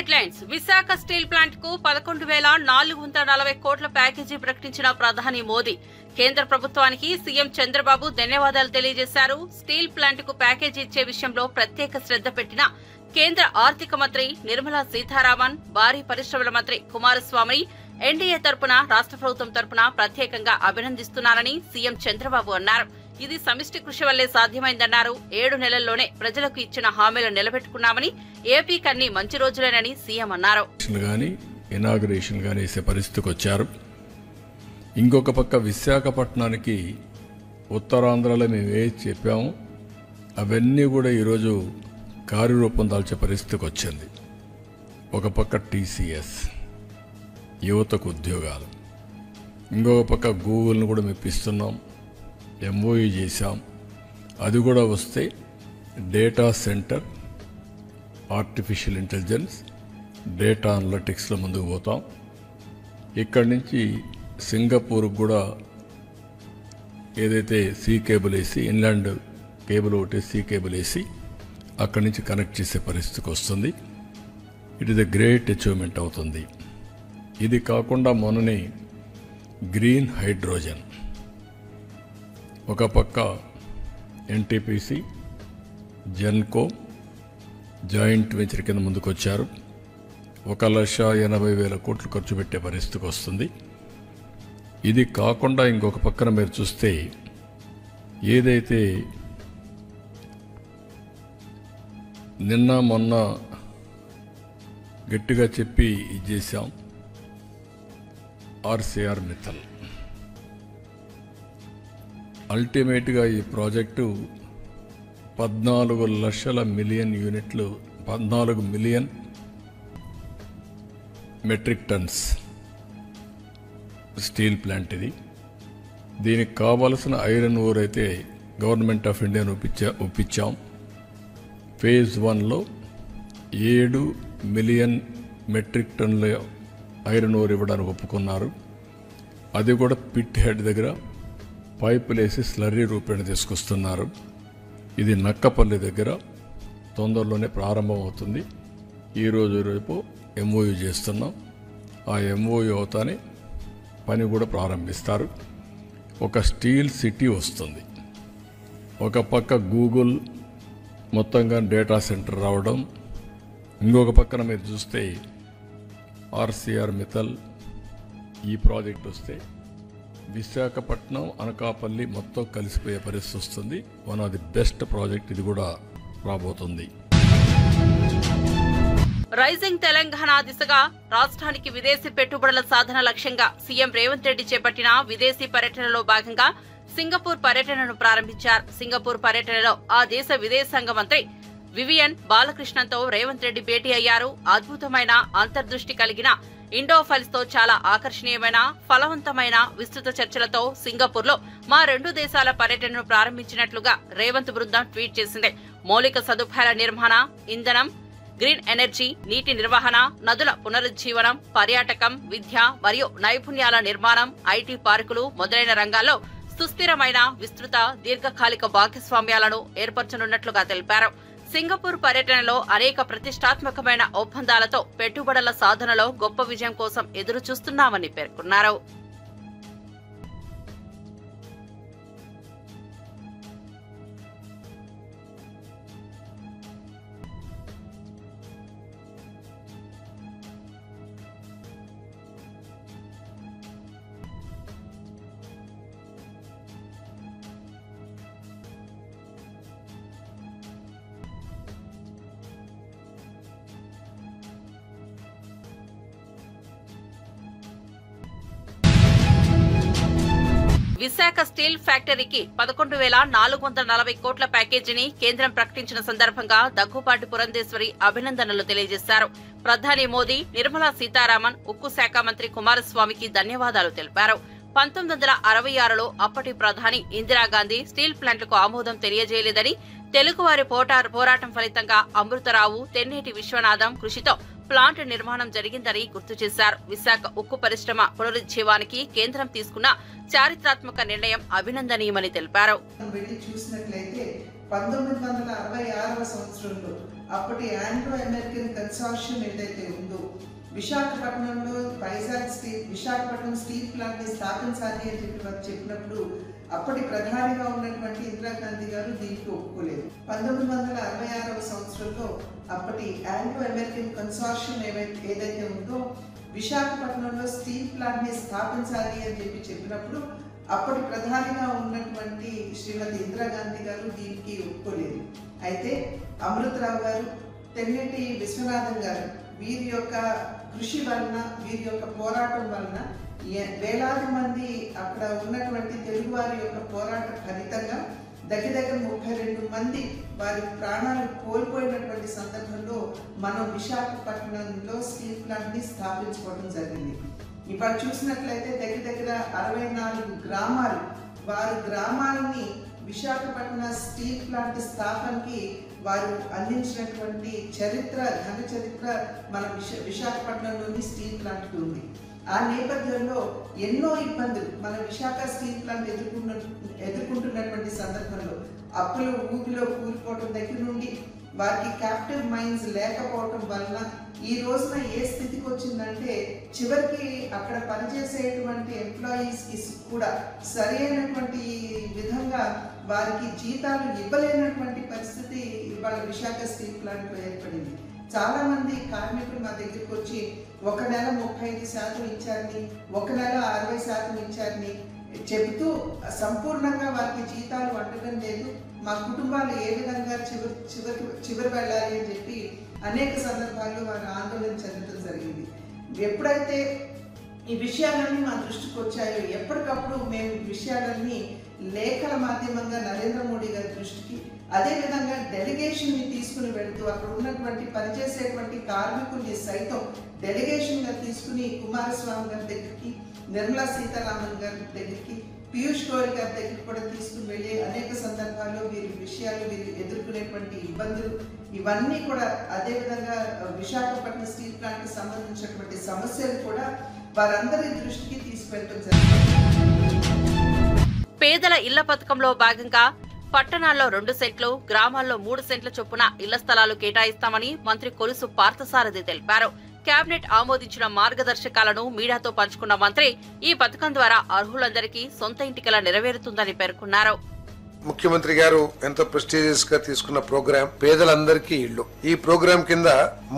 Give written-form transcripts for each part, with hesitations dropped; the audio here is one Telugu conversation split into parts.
హెడ్లైన్స్. విశాఖ స్టీల్ ప్లాంట్ కు 11,440 కోట్ల ప్యాకేజీ ప్రకటించిన ప్రధాని మోదీ. కేంద్ర ప్రభుత్వానికి సీఎం చంద్రబాబు ధన్యవాదాలు తెలియజేశారు. స్టీల్ ప్లాంట్ కు ప్యాకేజీ ఇచ్చే విషయంలో ప్రత్యేక శ్రద్ధ పెట్టిన కేంద్ర ఆర్థిక మంత్రి నిర్మలా సీతారామన్, భారీ పరిశ్రమల మంత్రి కుమారస్వామి ఎన్డీఏ తరపున రాష్ట్ర ప్రభుత్వం తరపున ప్రత్యేకంగా అభినందిస్తున్నారని సీఎం చంద్రబాబు అన్నారు. ఇది సమిష్టి కృషి వల్లే సాధ్యమైందన్నారు. 7 నెలల్లోనే ప్రజలకు ఇచ్చిన హామీలు నిలబెట్టుకున్నామని, ఏపీకి అన్ని మంచి రోజులేనని సీఎం అన్నారు. ఇనాగరేషన్ గాని వేసే పరిస్థితికి వచ్చారు. ఇంకొక పక్క విశాఖపట్నానికి ఉత్తరాంధ్రలో మేము ఏది చెప్పాము అవన్నీ కూడా ఈరోజు కార్యరూపం దాల్చే పరిస్థితికి వచ్చింది. ఒక పక్క టీసీఎస్, యువతకు ఉద్యోగాలు, ఇంకొక పక్క గూగుల్ను కూడా మెప్పిస్తున్నాం, ఎంఓయూ చేశాం. అది కూడా వస్తే data center, artificial intelligence, data అనలిటిక్స్లో ముందుకు పోతాం. ఇక్కడి నుంచి సింగపూర్కి కూడా ఏదైతే సీ కేబుల్ వేసి, ఇన్లాండ్ కేబుల్ ఒకటి సీ కేబుల్ వేసి అక్కడి నుంచి కనెక్ట్ చేసే పరిస్థితికి వస్తుంది. It is a great achievement అవుతుంది. ఇది కాకుండా మొన్ననే గ్రీన్ హైడ్రోజన్, ఒక పక్క ఎన్టీపీసీ, జెన్కో జాయింట్ వెంచర్ కింద ముందుకు వచ్చారు. 1,80,000 కోట్లు ఖర్చు పెట్టే పరిస్థితికి వస్తుంది. ఇది కాకుండా ఇంకొక పక్కన మీరు చూస్తే ఏదైతే నిన్న మొన్న గట్టిగా చెప్పి ఇది చేశాం, ఆర్సీఆర్ మిత్తల్. అల్టిమేట్గా ఈ ప్రాజెక్టు 14 లక్షల మిలియన్ యూనిట్లు, 14 million metric tons steel plant ఇది. దీనికి కావలసిన ఐరన్ ఓర్ అయితే గవర్నమెంట్ ఆఫ్ ఇండియాను ఒప్పించాం. ఫేజ్ 1లో 7 మిలియన్ మెట్రిక్ టన్నుల ఐరన్ ఓర్ ఇవ్వడానికి ఒప్పుకున్నారు. అది కూడా పిట్ హెడ్ దగ్గర పైపులు వేసి స్లర్రీ రూపేణ తీసుకొస్తున్నారు. ఇది నక్కపల్లి దగ్గర తొందరలోనే ప్రారంభం అవుతుంది. ఈరోజు రేపు ఎంఓయూ చేస్తున్నాం. ఆ ఎంఓయూ అవుతానే పని కూడా ప్రారంభిస్తారు. ఒక స్టీల్ సిటీ వస్తుంది. ఒక పక్క గూగుల్ మొత్తంగా డేటా సెంటర్ రావడం, ఇంకొక పక్కన మీరు చూస్తే ఆర్సీఆర్ మిత్తల్ ఈ ప్రాజెక్ట్ వస్తే విశాఖపట్నం, అనకాపల్లి మొత్తం కలిసిపోయే పరిస్థితి వస్తుంది. One of the best project ఇది కూడా రాబోతుంది. రైజింగ్ తెలంగాణ దిశగా రాష్ట్రానికి విదేశీ పెట్టుబడుల సాధన లక్ష్యంగా సీఎం రేవంత్ రెడ్డి చేపట్టిన విదేశీ పర్యటనలో భాగంగా సింగపూర్ పర్యటనను ప్రారంభించారు. సింగపూర్ పర్యటనలో ఆ దేశ విదేశాంగ మంత్రి వివియన్ బాలకృష్ణన్తో రేవంత్ రెడ్డి భేటీ అయ్యారు. అద్భుతమైన అంతర్దృష్టి కలిగిన ఇండోఫైల్స్ తో చాలా ఆకర్షణీయమైన, ఫలవంతమైన విస్తృత చర్చలతో సింగపూర్ లో మా 2 దేశాల పర్యటనను ప్రారంభించినట్లుగా రేవంత్ బృందం ట్వీట్ చేసింది. మౌలిక సదుపాయాల నిర్మాణ, ఇంధనం, గ్రీన్ ఎనర్జీ, నీటి నిర్వహణ, నదుల పునరుజ్జీవనం, పర్యాటకం, విద్య మరియు నైపుణ్యాల నిర్మాణం, ఐటీ పార్కులు మొదలైన రంగాల్లో సుస్థిరమైన, విస్తృత, దీర్ఘకాలిక భాగస్వామ్యాలను ఏర్పరచనున్నట్లుగా తెలిపారు. సింగపూర్ పర్యటనలో అనేక ప్రతిష్టాత్మకమైన ఒప్పందాలతో పెట్టుబడుల సాధనలో గొప్ప విజయం కోసం ఎదురు చూస్తున్నామని పేర్కొన్నారు. విశాఖ స్టీల్ ఫ్యాక్టరీకి 11,440 కోట్ల ప్యాకేజీని కేంద్రం ప్రకటించిన సందర్భంగా దగ్గుపాటి పురంధేశ్వరి అభినందనలు తెలియజేశారు. ప్రధాని మోదీ, నిర్మలా సీతారామన్, ఉక్కు శాఖ మంత్రి కుమారస్వామికి ధన్యవాదాలు తెలిపారు. 1966లో అప్పటి ప్రధాని ఇందిరాగాంధీ స్టీల్ ప్లాంట్లకు ఆమోదం తెలియజేయలేదని, తెలుగువారి పోరాటం ఫలితంగా అమృతరావు, తెన్నేటి విశ్వనాథం కృషితో ప్లాంట్ నిర్మాణం జరిగిందని గుర్తు చేశారు. విశాఖ ఉక్కు పరిశ్రమ పునరుజ్జీవానికి కేంద్రం తీసుకున్న చారిత్రాత్మక నిర్ణయం అభినందనీయమని తెలిపారు. 1966 సంవత్సరంలో అప్పటి ఆంగ్లో అమెరికన్ కన్సార్షియం ఏదైతే ఉందో విశాఖపట్నంలో విశాఖపట్నం స్టీల్ ప్లాంట్ ని స్థాపించాలి అని చెప్పి వారు చెప్పినప్పుడు అప్పటి ప్రధానిగా ఉన్నటువంటి ఇందిరాగాంధీ గారు దీనికి ఒప్పుకోలేదు. 1966వ సంవత్సరంలో అప్పటి ఆంగ్లో అమెరికన్ కన్సార్షియం ఏదైతే ఉందో విశాఖపట్నంలో స్టీల్ ప్లాంట్ ని స్థాపించాలి అని చెప్పినప్పుడు అప్పటి ప్రధానిగా ఉన్నటువంటి శ్రీమతి ఇందిరాగాంధీ గారు దీనికి ఒప్పుకోలేదు. అయితే అమృతరావు గారు, తెన్నేటి విశ్వనాథన్ గారు వీరి యొక్క కృషి వలన, వీరి యొక్క పోరాటం వలన వేలాది మంది అక్కడ ఉన్నటువంటి తెలుగు వారి యొక్క పోరాట ఫలితంగా దగ్గర 32 మంది వారి ప్రాణాలు కోల్పోయినటువంటి సందర్భంలో మనం విశాఖపట్నంలో స్టీల్ ప్లాంట్ ని స్థాపించుకోవడం జరిగింది. ఇవాళ చూసినట్లయితే దగ్గర 64 గ్రామాలు, వారి గ్రామాలని విశాఖపట్నం స్టీల్ ప్లాంట్ స్థాపనకి వారు అందించినటువంటి ఘన చరిత్ర మన విశాఖపట్నంలోని స్టీల్ ప్లాంట్కి ఉంది. ఆ నేపథ్యంలో ఎన్నో ఇబ్బందులు మన విశాఖ స్టీల్ ప్లాంట్ ఎదుర్కొంటున్నటువంటి సందర్భంలో అప్పులు ఊపిలో కూలిపోవడం దగ్గర నుండి వారికి క్యాపిటల్ మైన్స్ లేకపోవడం వలన ఈ రోజున ఏ స్థితికి వచ్చిందంటే చివరికి అక్కడ పనిచేసేటువంటి ఎంప్లాయీస్ కి కూడా సరైనటువంటి విధంగా వారికి జీతాలు ఇవ్వలేనటువంటి పరిస్థితి ఇవాళ విశాఖ స్టీల్ ప్లాంట్ లో ఏర్పడింది. చాలా మంది కార్మికులు మా దగ్గరికి వచ్చి ఒక నెల 35% ఇచ్చారని, ఒక నెల 60% ఇచ్చారని చెబుతూ సంపూర్ణంగా వారికి జీతాలు అందడం లేదు, మా కుటుంబాలు ఏ విధంగా చివరి వెళ్ళాలి అని చెప్పి అనేక సందర్భాల్లో వారు ఆందోళన చెందడం జరిగింది. ఎప్పుడైతే ఈ విషయాలన్నీ మా దృష్టికి వచ్చాయో ఎప్పటికప్పుడు మేము ఈ విషయాలన్నీ లేఖల మాధ్యమంగా నరేంద్ర మోడీ గారి దృష్టికి, అదేవిధంగా డెలిగేషన్ ని తీసుకుని వెళుతూ అక్కడ ఉన్నటువంటి పనిచేసేటువంటి కార్మికుల్ని సైతం డెలిగేషన్ గా తీసుకుని కుమారస్వామి గారి దగ్గరికి, నిర్మలా సీతారామన్ గారి దగ్గరికి, పీయూష్ గోయల్ గారి దగ్గరికి కూడా తీసుకుని వెళ్ళి అనేక సందర్భాల్లో వీరి విషయాలు, వీరు ఎదుర్కొనేటువంటి ఇబ్బందులు ఇవన్నీ కూడా, అదేవిధంగా విశాఖపట్నం స్టీల్ ప్లాంట్ కి సంబంధించినటువంటి సమస్యలు కూడా వారందరి దృష్టికి తీసుకెళ్ళడం జరిగింది. పేదల ఇళ్ల పథకంలో భాగంగా పట్టణాల్లో 2 సెంట్లు, గ్రామాల్లో 3 సెంట్ల చొప్పున ఇళ్ల స్థలాలు కేటాయిస్తామని మంత్రి కొలుసు పార్థసారథి తెలిపారు. కేబినెట్ ఆమోదించిన మార్గదర్శకాలను మీడియాతో పంచుకున్న మంత్రి ఈ పథకం ద్వారా అర్హులందరికీ సొంత ఇంటికల నెరవేరుతుందని పేర్కొన్నారు. ముఖ్యమంత్రి గారు ఎంతో ప్రెస్టీజియస్ గా తీసుకున్న ప్రోగ్రాం పేదలందరికీ ఇళ్లు. ఈ ప్రోగ్రాం కింద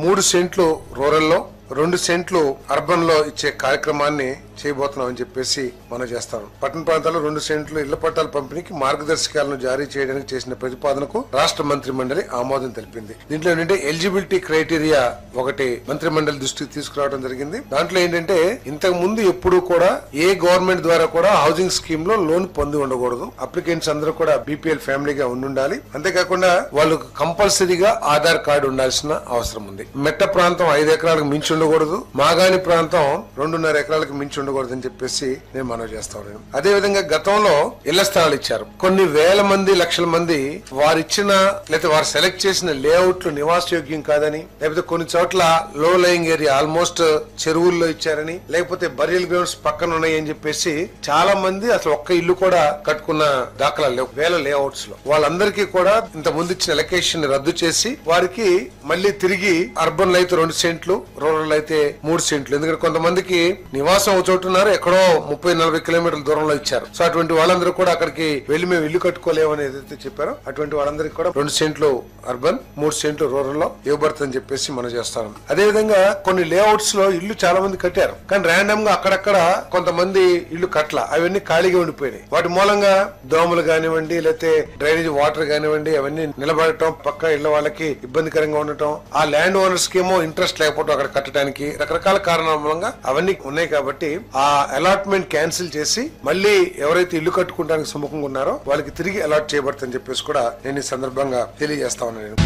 3 సెంట్లు రూరల్ లో, 2 సెంట్లు అర్బన్ లో ఇచ్చే కార్యక్రమాన్ని చేయబోతున్నామని చెప్పేసి మనం చేస్తాం. పట్టణ ప్రాంతాల్లో 2 సెంట్లు ఇళ్ల పట్టాల పంపిణీకి మార్గదర్శకాలను జారీ చేయడానికి చేసిన ప్రతిపాదనకు రాష్ట్ర మంత్రి మండలి ఆమోదం తెలిపింది. దీంట్లో ఏంటంటే ఎలిజిబిలిటీ క్రైటీరియా ఒకటి మంత్రి మండలి దృష్టికి తీసుకురావడం జరిగింది. దాంట్లో ఏంటంటే ఇంతకు ముందు ఎప్పుడు కూడా ఏ గవర్నమెంట్ ద్వారా కూడా హౌసింగ్ స్కీమ్ లో లోన్ పొంది ఉండకూడదు. అప్లికెంట్స్ అందరూ కూడా బీపీఎల్ ఫ్యామిలీగా ఉండాలి. అంతేకాకుండా వాళ్ళకు కంపల్సరీగా ఆధార్ కార్డు ఉండాల్సిన అవసరం ఉంది. మెట్ట ప్రాంతం 5 ఎకరాలకు మించి ఉండకూడదు, మాగాణి ప్రాంతం 2.5 ఎకరాలకు మించి ఉండకూడదని చెప్పేసి నేను మనవి చేస్తా ఉన్నాను. అదే విధంగా గతంలో ఇళ్ల స్థలాలు ఇచ్చారు. కొన్ని వేల మంది, లక్షల మంది వారిచ్చిన లేకపోతే వారు సెలెక్ట్ చేసిన లేఅవుట్లు నివాసయోగ్యం కాదని, లేకపోతే కొన్ని చోట్ల లో లయింగ్ ఏరియా ఆల్మోస్ట్ చెరువుల్లో ఇచ్చారని, లేకపోతే బరియల్ గ్రౌండ్స్ పక్కన ఉన్నాయి అని చెప్పేసి చాలా మంది అసలు ఒక్క ఇల్లు కూడా కట్టుకున్న దాఖలాలు లేవు. వేల లేఅవుట్స్ లో వాళ్ళందరికీ కూడా ఇంత ముందు ఇచ్చిన ఎలకేషన్ రద్దు చేసి వారికి మళ్ళీ తిరిగి అర్బన్ లో అయితే 2 సెంట్లు, రూరల్ అయితే 3 సెంట్లు. ఎందుకంటే కొంతమందికి నివాసం ఒక చోట ఉన్నారు, ఎక్కడో 30-40 కిలోమీటర్ల దూరంలో ఇచ్చారు. సో అటువంటి వాళ్ళందరూ కూడా అక్కడికి వెళ్లి మేము ఇల్లు కట్టుకోలేము అని ఏదైతే చెప్పారో అటువంటి వాళ్ళందరికీ కూడా 2 సెంట్లు అర్బన్, 3 సెంట్లు రూరల్ లో ఇవ్వబడుతుందని చెప్పేసి మనం చేస్తాం. అదే విధంగా కొన్ని లేఅవుట్స్ లో ఇల్లు చాలా మంది కట్టారు, కానీ ర్యాండమ్ గా అక్కడక్కడ కొంతమంది ఇల్లు కట్ల, అవన్నీ ఖాళీగా ఉండిపోయినాయి. వాటి మూలంగా దోమలు కానివ్వండి, లేకపోతే డ్రైనేజ్ వాటర్ కానివ్వండి, అవన్నీ నిలబడటం, పక్క ఇళ్ల వాళ్ళకి ఇబ్బందికరంగా ఉండటం, ఆ ల్యాండ్ ఓనర్స్ కి ఏమో ఇంట్రెస్ట్ లేకపోవడం అక్కడ కట్టడానికి, రకరకాల కారణాల మూలంగా అవన్నీ ఉన్నాయి. కాబట్టి ఆ అలాట్మెంట్ క్యాన్సిల్ చేసి మళ్ళీ ఎవరైతే ఇల్లు కట్టుకోవడానికి సుముఖంగా ఉన్నారో వాళ్ళకి తిరిగి అలాట్ చేయబడుతుందని చెప్పేసి కూడా నేను ఈ సందర్భంగా తెలియజేస్తా ఉన్నాను.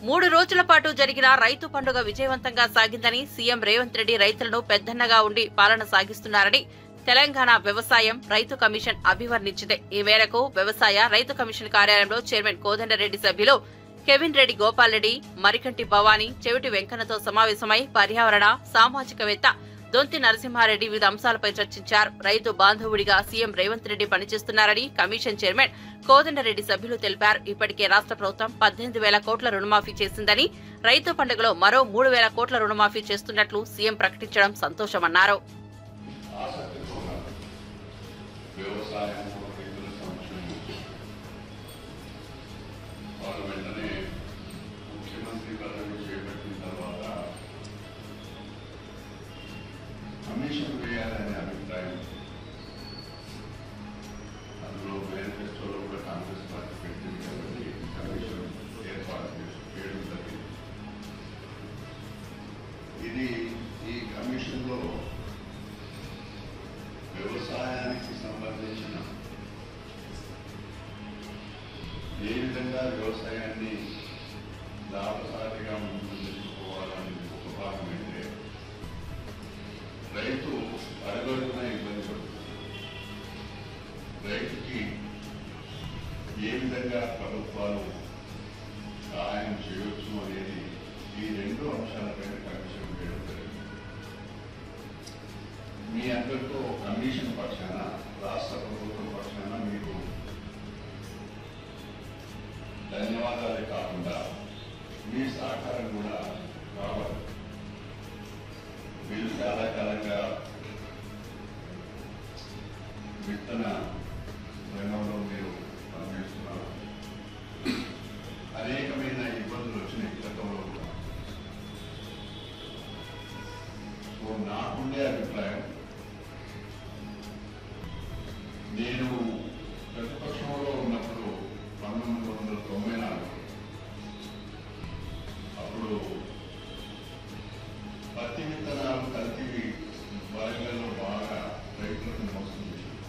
3 రోజుల పాటు జరిగిన రైతు పండుగ విజయవంతంగా సాగిందని సీఎం రేవంత్ రెడ్డి రైతులను పెద్దన్నగా ఉండి పాలన సాగిస్తున్నారని తెలంగాణ వ్యవసాయం రైతు కమిషన్ అభివర్ణించింది. ఈ మేరకు వ్యవసాయ రైతు కమిషన్ కార్యాలయంలో చైర్మన్ కోదండరెడ్డి సభ్యులు కెవిన్ రెడ్డి, గోపాల్ రెడ్డి, మరికంటి భవానీ, చెవిటి వెంకన్నతో సమావేశమై పర్యావరణ, సామాజికవేత్త దొంతి నరసింహారెడ్డి వివిధ అంశాలపై చర్చించారు. రైతు బాంధవుడిగా సీఎం రేవంత్ రెడ్డి పనిచేస్తున్నారని కమిషన్ చైర్మన్ కోదండరెడ్డి సభ్యులు తెలిపారు. ఇప్పటికే రాష్ట్ర ప్రభుత్వం 18,000 కోట్ల రుణమాఫీ చేసిందని, రైతు పండుగలో మరో 3,000 కోట్ల రుణమాఫీ చేస్తున్నట్లు సీఎం ప్రకటించడం సంతోషమన్నారు. కమిషన్ వేయాలనే అభిప్రాయం అందులో మేనిఫెస్టోలో కూడా కాంగ్రెస్ పార్టీ పెట్టింది కాబట్టి కమిషన్ ఏర్పాటు చేయడం జరిగింది. ఇది ఈ కమిషన్లో వ్యవసాయానికి సంబంధించిన ఏ విధంగా వ్యవసాయాన్ని లాభసాటిగా ముందుకు తెచ్చుకోవాలని ఒక భాగం అయితే, రైతు అడగడుగున ఇబ్బంది పడుతుంది. రైతుకి ఏ విధంగా ప్రభుత్వాలు సహాయం చేయవచ్చు అనేది ఈ 2 అంశాలపైన కమిషన్ వేయడం జరిగింది. మీ అందరితో కమిషన్ పక్షాన, రాష్ట్ర ప్రభుత్వం పక్షాన మీకు ధన్యవాదాలే కాకుండా మీ సహకారం కూడా కావాలి. మీరు చాలా కాలంగా విత్తన రంగంలో మీరు పనిచేస్తున్నారు. అనేకమైన ఇబ్బందులు వచ్చినాయి గతంలో కూడా. సో నాకుండే అభిప్రాయం, నేను ప్రతిపక్షంలో ఉన్నప్పుడు 1994 అప్పుడు పత్తి విత్తనాలు కలిపి వరంగల్లో బాగా రైతులకు మోసం చేసింది.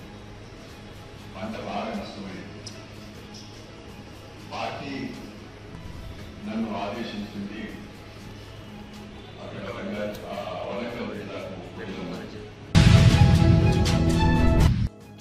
పంట బాగా నష్టమైంది. పార్టీ నన్ను ఆదేశించింది అక్కడ వరంగల్ జిల్లాకు వెళ్ళమని.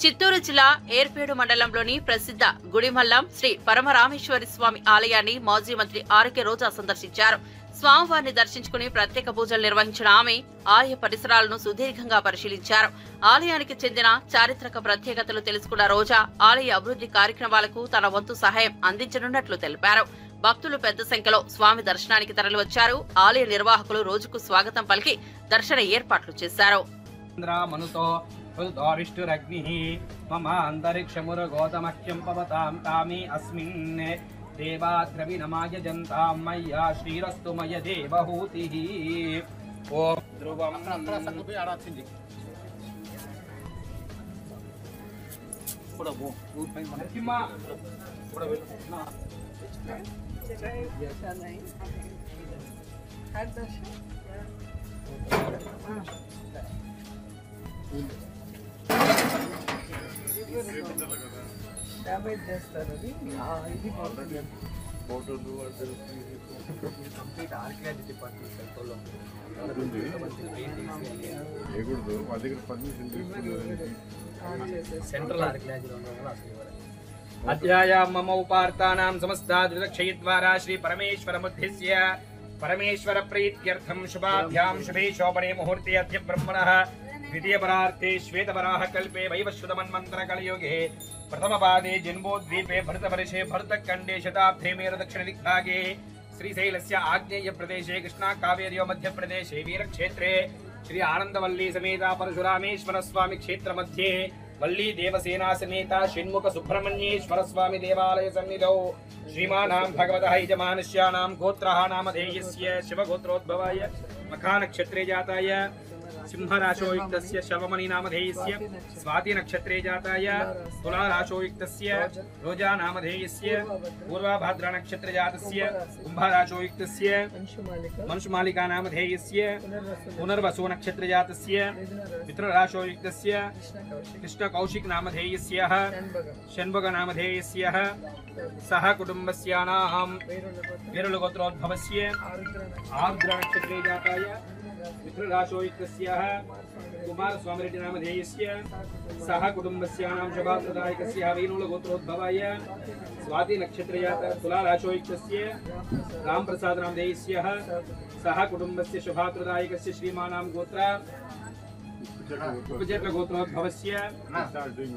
చిత్తూరు జిల్లా ఏర్పేడు మండలంలోని ప్రసిద్ధ గుడిమల్లం శ్రీ పరమరామేశ్వరి స్వామి ఆలయాన్ని మాజీ మంత్రి ఆర్కే రోజా సందర్శించారు. స్వామివారిని దర్శించుకుని ప్రత్యేక పూజలు నిర్వహించిన ఆమె ఆలయ పరిసరాలను సుదీర్ఘంగా పరిశీలించారు. ఆలయానికి చెందిన చారిత్రక ప్రత్యేకతలు తెలుసుకున్న రోజా ఆలయ అభివృద్ధి కార్యక్రమాలకు తన వంతు సహాయం అందించనున్నట్లు తెలిపారు. భక్తులు పెద్ద సంఖ్యలో స్వామి దర్శనానికి తరలివచ్చారు. ఆలయ నిర్వాహకులు రోజుకు స్వాగతం పలికి దర్శన ఏర్పాట్లు చేశారు. మమ అంతరిక్షమురగోతమఖ్యం పవతాం తామి అస్మిన్ దేవాద్రవిణమాయ జంతాం మయ్యా శ్రీరస్తు మయ దేవహూతిః. ఓం ధ్రువం డ్యామేజ్ చేస్తారు. అది ఇది ఫోటోలు కంప్లీట్ ఆర్కియాలజీ డిపార్ట్మెంట్ కంట్రోల్లో చేయకూడదు. మా దగ్గర పర్మిషన్ సెంట్రల్ ఆర్కియాలజీలో అధ్యాయాం మమ ఉపార్తానాం సమస్తాద్విదక్షయద్వారా శ్రీ పరమేశ్వరముద్దిశ్య పరమేశ్వర ప్రీత్యర్థం శుభాభ్యాం శుభే శోభనే ముహూర్తే అద్య బ్రహ్మణః ద్వితీయపరార్థే శ్వేతవరాహ కల్పే వైవస్వతమన్వంతర కలియుగే ప్రథమపాదే జన్మోద్వీపే భరతవర్షే భరతఖండే శతాబ్దే మేరు దక్షిణ దిగ్భాగే శ్రీశైలస్య ఆగ్నేయ ప్రదేశే కృష్ణా కావేర్యో మధ్యప్రదేశే వీరక్షేత్రే శ్రీ ఆనందవల్లి సమేత పరశురామేశ్వర స్వామి క్షేత్ర మధ్యే వల్లి దేవసేనా సమేత షణ్ముఖ సుబ్రహ్మణ్యేశ్వర స్వామి దేవాలయ సన్నిధౌ శ్రీమానాం భగవతః యజమానస్యానాం గోత్రః నామధేయస్య శివగోత్రోద్భవాయ మఖానక్షత్రే జాతాయ सिंहराशोयुक्तस्य शर्वमणि नामधेयस्य स्वाति नक्षत्रे जाताय तुलाराशोयुक्तस्य रोजा नामधेयस्य पूर्वाभाद्रा नक्षत्र जातस्य कुंभराशोयुक्तस्य मंशुमालिका नामधेयस्य पुनर्वसु नक्षत्र जातस्य मित्रराशोयुक्तस्य कृष्णकौशिक नामधेयस्य षण्भग नामधेयस्य सह कुटुंबस्यानां वीरुलगोत्रोद्भवस्य आर्द्रा नक्षत्रे जाताय मित्रराशोयुक्तस्य कुमार स्वामिरेड्डी नामधेयस्य सह कुटुंबस्यानां शभाप्रदायकस्य वीरुलगोत्रोद्भवाय स्वाति नक्षत्रे जातः तुलाराशोयुक्तस्य रामप्रसाद नामधेयस्य सह कुटुंबस्य शभाप्रदायकस्य श्रीमानां गोत्र उपचेत्र गोत्रोद्भवस्य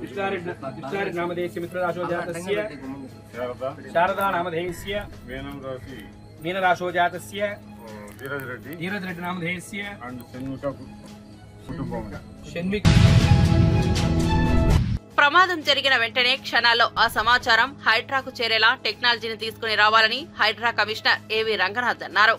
विष्टारि नामधेयस्य मित्रराशोजातस्य शारदा नामधेयस्य मीनराशोजातस्य धीरज रेड्डी नामधेयस्य షణ్మిక. ప్రమాదం జరిగిన వెంటనే క్షణాల్లో ఆ సమాచారం హైడ్రాకు చేరేలా టెక్నాలజీని తీసుకుని రావాలని హైడ్రా కమిషనర్ ఏవి రంగనాథ్ అన్నారు.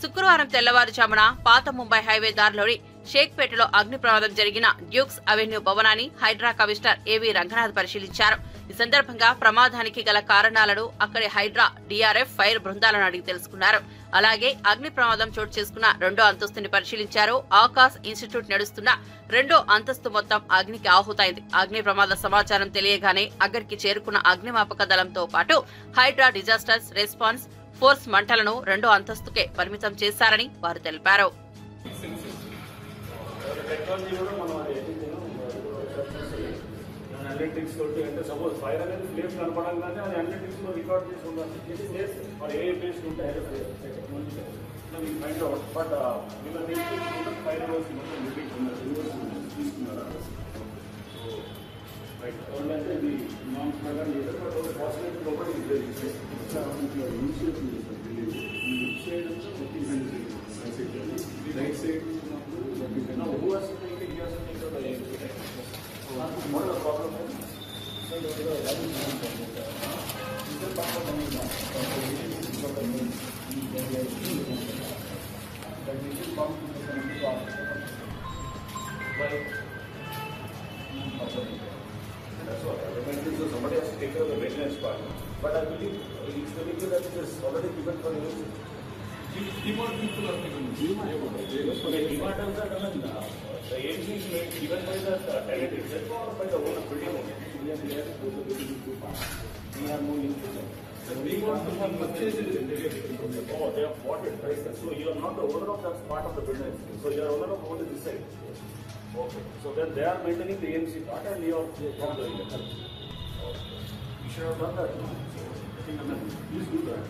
శుక్రవారం తెల్లవారుజామున పాత ముంబై హైవే దారిలోని షేక్పేటలో అగ్ని ప్రమాదం జరిగిన డ్యూక్స్ అవెన్యూ భవనాన్ని హైడ్రా కమిషనర్ ఏవి రంగనాథ్ పరిశీలించారు. ఈ సందర్భంగా ప్రమాదానికి గల కారణాలను అక్కడి హైడ్రా డీఆర్ఎఫ్ ఫైర్ బృందాలను అడిగి తెలుసుకున్నారు. అలాగే అగ్ని ప్రమాదం చోటు చేసుకున్న 2వ అంతస్తుని పరిశీలించారు. ఆకాశ్ ఇన్స్టిట్యూట్ నడుస్తున్న 2వ అంతస్తు మొత్తం అగ్నికి ఆహుతైంది. అగ్ని ప్రమాద సమాచారం తెలియగానే అక్కడికి చేరుకున్న అగ్నిమాపక దళంతో పాటు హైడ్రా డిజాస్టర్స్ రెస్పాన్స్ ఫోర్స్ మంటలను 2వ అంతస్తుకే పరిమితం చేశారని వారు తెలిపారు. అనలిటిక్స్ తోటి అంటే సపోజ్ ఫైర్ అనేది ఫ్లేమ్ కనపడంగానే అది అనలిటిక్స్ లో రికార్డ్ చేసి ఉండాలి. మరి ఏ బేస్డ్ ఉంటాయి ఫైండ్ అవుట్. బట్ ఫైర్ తీసుకున్నారా అంటే ఇది నామ్స్ ప్రకారం చేశారు. బట్ ఒక పాసిబిలిటీ ఒకటి right side what is the problem? Somebody has to take care of the maintenance part. But I believe it's the vehicle that is already given for use. DMART people are given. DMART also done. The agency is given by the tenant itself or by the owner building owner. We have no influence. We want to purchase it. Oh, they have bought it, right? So you are not the owner of that part of the building. So you are owner of only this side. Okay. So then they are maintaining the AMC part and you are from the okay. You should have done that. Please do that.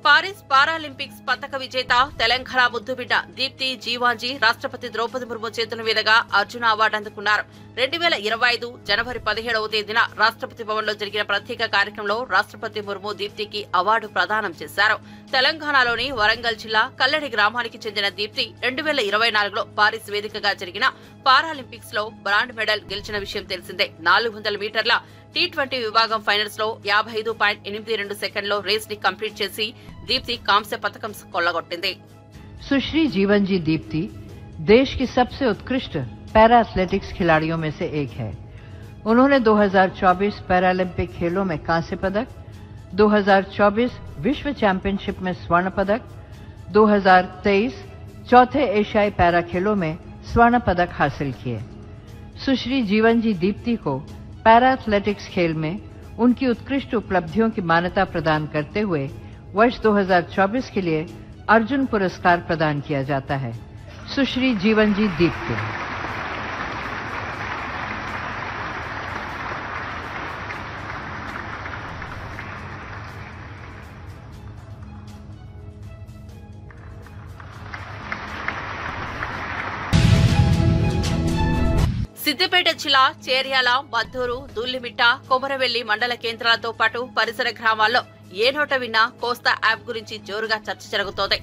Paris Paralympics పతక విజేత తెలంగాణ ముద్దుబిడ్డ దీప్తి జీవాంజీ రాష్ట్రపతి ద్రౌపది ముర్ము చేతుల మీదుగా అర్జున అవార్డు అందుకున్నారు. 2025 జనవరి 17వ తేదీన రాష్ట్రపతి భవన్లో జరిగిన ప్రత్యేక కార్యక్రమంలో రాష్ట్రపతి ముర్ము దీప్తికి అవార్డు ప్రదానం చేశారు. తెలంగాణలోని వరంగల్ జిల్లా కల్లడి గ్రామానికి చెందిన దీప్తి 2024లో పారిస్ వేదికగా జరిగిన పారాలింపిక్స్ లో బ్రాండ్ మెడల్ గెలిచిన విషయం తెలిసిందే. 400 మీటర్ల T20 విభాగం ఫైనల్స్ లో 55.82 సెకండ్లో రేస్ ని కంప్లీట్ చేసి దీప్తి కాంస్య పతకం కొల్లగొట్టింది. सुश्री जीवन जी दीप्ति देश की सबसे उत्कृष्ट पैरा एथलेटिक्स खिलाड़ियों में से एक है. उन्होंने 2024 पैरालंपिक खेलों में कांस्य पदक, 2024 विश्व चैंपियनशिप में स्वर्ण पदक, 2023 चौथे एशियाई पैरा खेलों में स्वर्ण पदक हासिल किए. सुश्री जीवन जी दीप्ति को पैरा एथलेटिक्स खेल में उनकी उत्कृष्ट उपलब्धियों की मान्यता प्रदान करते हुए वर्ष 2024 के लिए अर्जुन पुरस्कार प्रदान किया जाता है. सुश्री जीवन जी दीप्ति. సిద్దిపేట జిల్లా చేర్యాల, మద్దూరు, దూల్లిమిట్ట, కొమరవెల్లి మండల కేంద్రాలతో పాటు పరిసర గ్రామాల్లో ఏ నోట విన్నా కోస్తా యాప్ గురించి జోరుగా చర్చ జరుగుతోంది.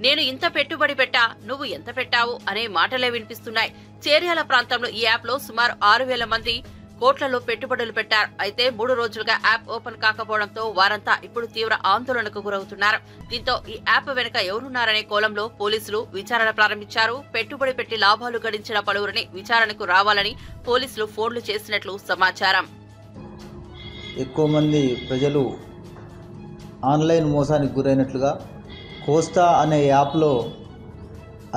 నేను ఇంత పెట్టుబడి పెట్టా, నువ్వు ఎంత పెట్టావు అనే మాటలే వినిపిస్తున్నాయి. చేర్యాల ప్రాంతంలో ఈ యాప్ లో సుమారు 6,000 మంది కోట్లలో పెట్టుబడులు పెట్టారు. అయితే 3 రోజులుగా యాప్ ఓపెన్ కాకపోవడంతో వారంతా ఇప్పుడు తీవ్ర ఆందోళనకు గురవుతున్నారు. దీంతో ఈ యాప్ వెనుక ఎవరున్నారనే కోణంలో పోలీసులు విచారణ ప్రారంభించారు. పెట్టుబడి పెట్టి లాభాలు గడించిన పలువురిని విచారణకు రావాలని పోలీసులు ఫోన్లు చేసినట్లు సమాచారం. ఎక్కువ మంది ప్రజలు ఆన్లైన్ మోసానికి గురైనట్లుగా కోస్తా అనే యాప్లో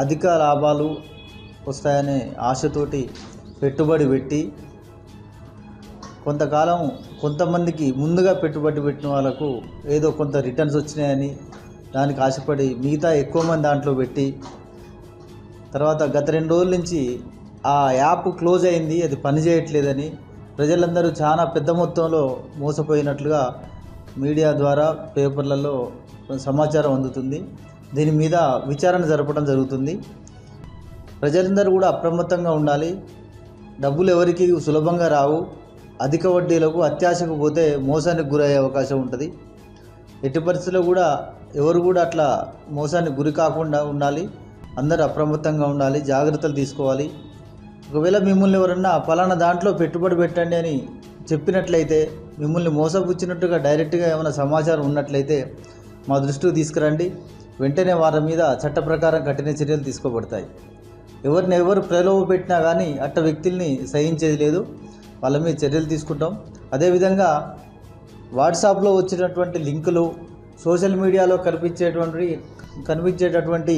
అధిక లాభాలు వస్తాయనే ఆశతోటి పెట్టుబడి పెట్టి కొంతకాలం కొంతమందికి ముందుగా పెట్టుబడి పెట్టిన వాళ్ళకు ఏదో కొంత రిటర్న్స్ వచ్చినాయని దానికి ఆశపడి మిగతా ఎక్కువ మంది దాంట్లో పెట్టి తర్వాత గత 2 రోజుల నుంచి ఆ యాప్ క్లోజ్ అయింది, అది పనిచేయట్లేదని ప్రజలందరూ చాలా పెద్ద మొత్తంలో మోసపోయినట్లుగా మీడియా ద్వారా పేపర్లలో సమాచారం అందుతుంది. దీని మీద విచారణ జరపడం జరుగుతుంది. ప్రజలందరూ కూడా అప్రమత్తంగా ఉండాలి. డబ్బులు ఎవరికి సులభంగా రావు. అధిక వడ్డీలకు అత్యాశకు పోతే మోసానికి గురయ్యే అవకాశం ఉంటుంది. ఎట్టి పరిస్థితుల్లో కూడా ఎవరు కూడా అట్లా మోసానికి గురి కాకుండా ఉండాలి. అందరూ అప్రమత్తంగా ఉండాలి, జాగ్రత్తలు తీసుకోవాలి. ఒకవేళ మిమ్మల్ని ఎవరన్నా ఫలానా దాంట్లో పెట్టుబడి పెట్టండి అని చెప్పినట్లయితే, మిమ్మల్ని మోసపుచ్చినట్టుగా డైరెక్ట్గా ఏమైనా సమాచారం ఉన్నట్లయితే మా దృష్టికి తీసుకురండి. వెంటనే వారి మీద చట్ట ప్రకారం కఠిన చర్యలు తీసుకోబడతాయి. ఎవరిని ఎవరు ప్రలోభ పెట్టినా కానీ అట్ట వ్యక్తుల్ని సహించేది లేదు. వాళ్ళ మీద చర్యలు తీసుకుంటాం. అదేవిధంగా వాట్సాప్లో వచ్చినటువంటి లింకులు, సోషల్ మీడియాలో కనిపించేటటువంటి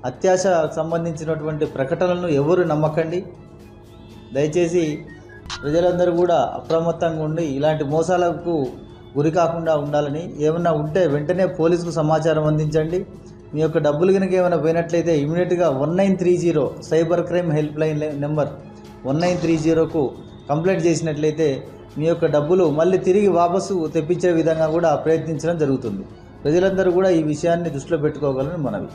అత్యాశ సంబంధించినటువంటి ప్రకటనలను ఎవరు నమ్మకండి. దయచేసి ప్రజలందరూ కూడా అప్రమత్తంగా ఉండి ఇలాంటి మోసాలకు గురి కాకుండా ఉండాలని, ఏమన్నా ఉంటే వెంటనే పోలీసుకు సమాచారం అందించండి. మీ యొక్క డబ్బులు కనుక ఏమైనా పోయినట్లయితే ఇమీడియట్గా 1930 cyber crime help line number 1930కు కంప్లైంట్ చేసినట్లయితే మీ యొక్క డబ్బులు మళ్ళీ తిరిగి వాపసు తెప్పించే విధంగా కూడా ప్రయత్నించడం జరుగుతుంది. ప్రజలందరూ కూడా ఈ విషయాన్ని దృష్టిలో పెట్టుకోగలని మనవి.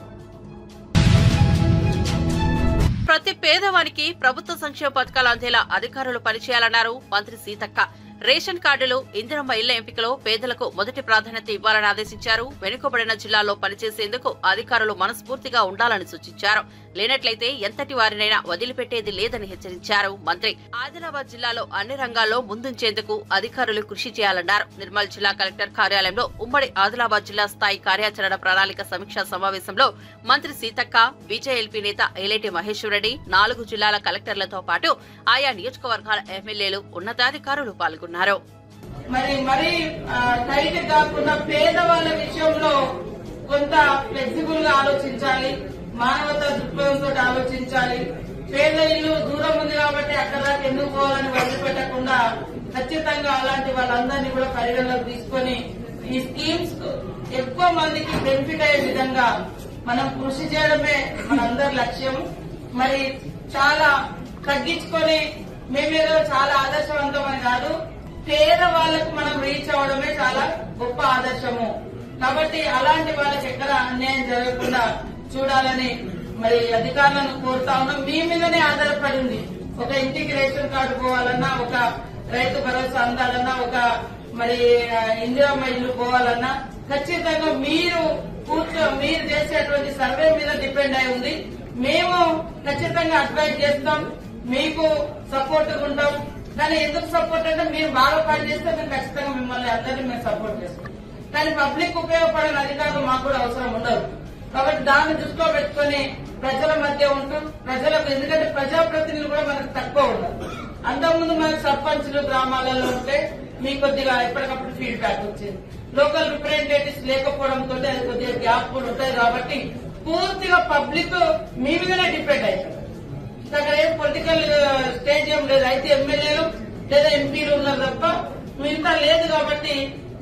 ప్రతి పేదవానికి ప్రభుత్వ సంక్షేమ పథకాలు అందేలా అధికారులు పనిచేయాలన్నారు మంత్రి సీతక్క. రేషన్ కార్డులు, ఇందిరమ్మ ఇళ్ల ఎంపికలో పేదలకు మొదటి ప్రాధాన్యత ఇవ్వాలని ఆదేశించారు. వెనుకబడిన జిల్లాల్లో పనిచేసేందుకు అధికారులు మనస్ఫూర్తిగా ఉండాలని సూచించారు. లేనట్లయితే ఎంతటి వారినైనా వదిలిపెట్టేది లేదని హెచ్చరించారు మంత్రి. ఆదిలాబాద్ జిల్లాలో అన్ని రంగాల్లో ముందుంచేందుకు అధికారులు కృషి చేయాలన్నారు. నిర్మల్ జిల్లా కలెక్టర్ కార్యాలయంలో ఉమ్మడి ఆదిలాబాద్ జిల్లా స్థాయి కార్యాచరణ ప్రణాళిక సమీక్షా సమావేశంలో మంత్రి సీతక్క, బీజేఎల్పీ నేత ఐలేటి మహేశ్వర్ రెడ్డి, 4 జిల్లాల కలెక్టర్లతో పాటు ఆయా నియోజకవర్గాల ఎమ్మెల్యేలు, ఉన్నతాధికారులు పాల్గొన్నారు. మరి టైట్ కాకుండా పేదవాళ్ళ విషయంలో కొంత ఫ్లెక్సిబుల్ గా ఆలోచించాలి, మానవతా దృక్పథంతో ఆలోచించాలి. పేద ఇల్లు దూరం ఉంది కాబట్టి అక్కడ దాకా ఎందుకు పోవాలని వదిలిపెట్టకుండా ఖచ్చితంగా అలాంటి వాళ్ళందరినీ కూడా పరిగణలోకి తీసుకొని ఈ స్కీమ్స్ ఎక్కువ మందికి బెనిఫిట్ అయ్యే విధంగా మనం కృషి చేయడమే మనందరి లక్ష్యం. మరి చాలా తగ్గించుకొని మేమేదో చాలా ఆదర్శవంతమని కాదు, పేద వాళ్లకు మనం రీచ్ అవడమే చాలా గొప్ప ఆదర్శము. కాబట్టి అలాంటి వాళ్ళకి ఎక్కడ అన్యాయం జరగకుండా చూడాలని మరి అధికారులను కోరుతా ఉన్నాం. మీ మీదనే ఆధారపడి ఉంది. ఒక ఇంటికి రేషన్ కార్డు పోవాలన్నా, ఒక రైతు భరోసా అందాలన్నా, ఒక మరి ఇందిరమ్మ ఇల్లు పోవాలన్నా ఖచ్చితంగా మీరు చేసేటువంటి సర్వే మీద డిపెండ్ అయి ఉంది. మేము ఖచ్చితంగా అడ్వైజ్ చేస్తాం, మీకు సపోర్ట్ ఉంటాం. కానీ ఎందుకు సపోర్ట్ అంటే మీరు బాగా పనిచేస్తే మేము ఖచ్చితంగా మిమ్మల్ని అందరినీ మేము సపోర్ట్ చేస్తాం. కానీ పబ్లిక్ ఉపయోగపడిన అధికారులు మాకు కూడా అవసరం ఉండదు. కాబట్టి దాన్ని దృష్టిలో పెట్టుకుని ప్రజల మధ్య ఉంటూ ప్రజలకు, ఎందుకంటే ప్రజాప్రతినిధులు కూడా మనకు తక్కువ ఉండదు. అంతకుముందు మనకు సర్పంచులు గ్రామాలలో ఉంటే మీకు కొద్దిగా ఎప్పటికప్పుడు ఫీడ్బ్యాక్ వచ్చింది. లోకల్ రిప్రజెంటేటివ్స్ లేకపోవడంతో అది కొద్దిగా గ్యాప్ కూడా ఉంటాయి. కాబట్టి పూర్తిగా పబ్లిక్ మీ మీదనే డిపెండ్ అవుతుంది. అక్కడ ఏం పొలిటికల్ స్టేజ్ ఏం లేదు. అయితే ఎమ్మెల్యేలు లేదా ఎంపీలు ఉన్నారు తప్ప మిగతా లేదు. కాబట్టి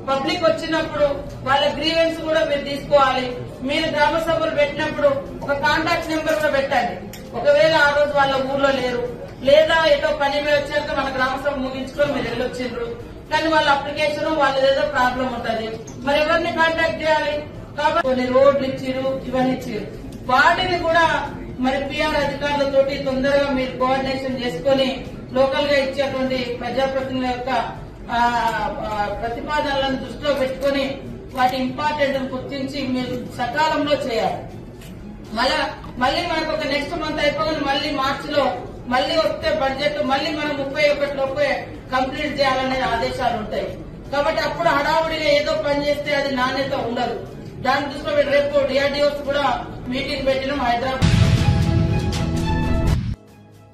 పబ్లిక్ వచ్చినప్పుడు వాళ్ళ గ్రీవెన్స్ కూడా మీరు తీసుకోవాలి. మీరు గ్రామ సభలు పెట్టినప్పుడు ఒక కాంటాక్ట్ నెంబర్ కూడా పెట్టండి. ఒకవేళ ఆ రోజు వాళ్ళ ఊర్లో లేరు, లేదా ఏదో పని మీద వచ్చాక మన గ్రామ సభ ముగించుకొని మీరు వెళ్ళొచ్చిండ్రు, కానీ వాళ్ళ అప్లికేషన్ వాళ్ళది ఏదో ప్రాబ్లం ఉంటుంది, మరి ఎవరిని కాంటాక్ట్ చేయాలి? కాబట్టి కొన్ని రోడ్లు ఇచ్చిరు, ఇవన్నీ ఇచ్చిరు, వాటిని కూడా మరి పిఆర్ అధికారులతోటి తొందరగా మీరు కోఆర్డినేషన్ చేసుకుని లోకల్ గా ఇచ్చేటువంటి ప్రజాప్రతినిధుల యొక్క ప్రతిపాదనలను దృష్టిలో పెట్టుకుని వాటి ఇంపార్టెంట్ గుర్తించి మీరు సకాలంలో చేయాలి. మళ్ళీ మనకు ఒక నెక్స్ట్ మంత్ అయిపోయి మళ్ళీ మార్చిలో మళ్ళీ వస్తే బడ్జెట్ మళ్ళీ మనం 31 లోపే కంప్లీట్ చేయాలనే ఆదేశాలు ఉంటాయి. కాబట్టి అప్పుడు హడావుడిగా ఏదో పని చేస్తే అది నాణ్యత ఉండదు. దాని దృష్టిలో రేపు డిఆర్డీఓస్ కూడా మీటింగ్ పెట్టినాం హైదరాబాద్.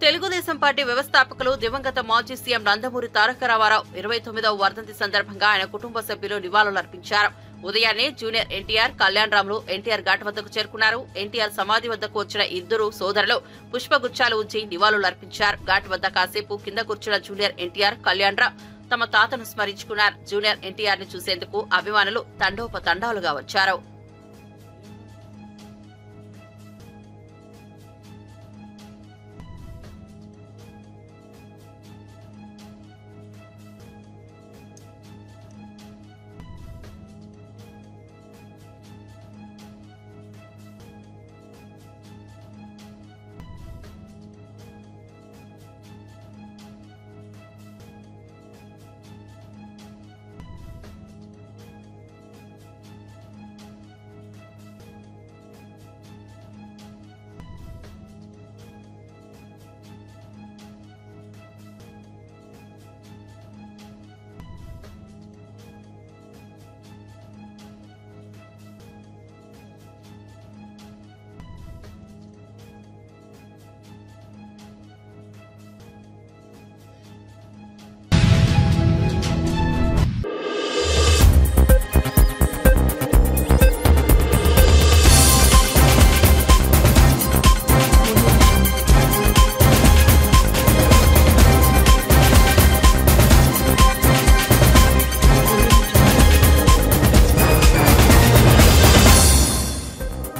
తెలుగుదేశం పార్టీ వ్యవస్థాపకులు దివంగత మాజీ సీఎం నందమూరి తారక రామారావు 29వ వర్ధంతి సందర్భంగా ఆయన కుటుంబ సభ్యులు నివాళులర్పించారు. ఉదయాన్నే జూనియర్ ఎన్టీఆర్, కళ్యాణ్ రాములు ఎన్టీఆర్ ఘాట్ వద్దకు చేరుకున్నారు. ఎన్టీఆర్ సమాధి వద్దకు వచ్చిన ఇద్దరు సోదరులు పుష్పగుచ్చాలు ఉంచి నివాళులర్పించారు. ఘాట్ వద్ద కాసేపు కింద కూర్చున్న జూనియర్ ఎన్టీఆర్, కళ్యాణ్ రావు తమ తాతను స్మరించుకున్నారు. జూనియర్ ఎన్టీఆర్ ని చూసేందుకు అభిమానులు తండోపతండాలుగా వచ్చారు.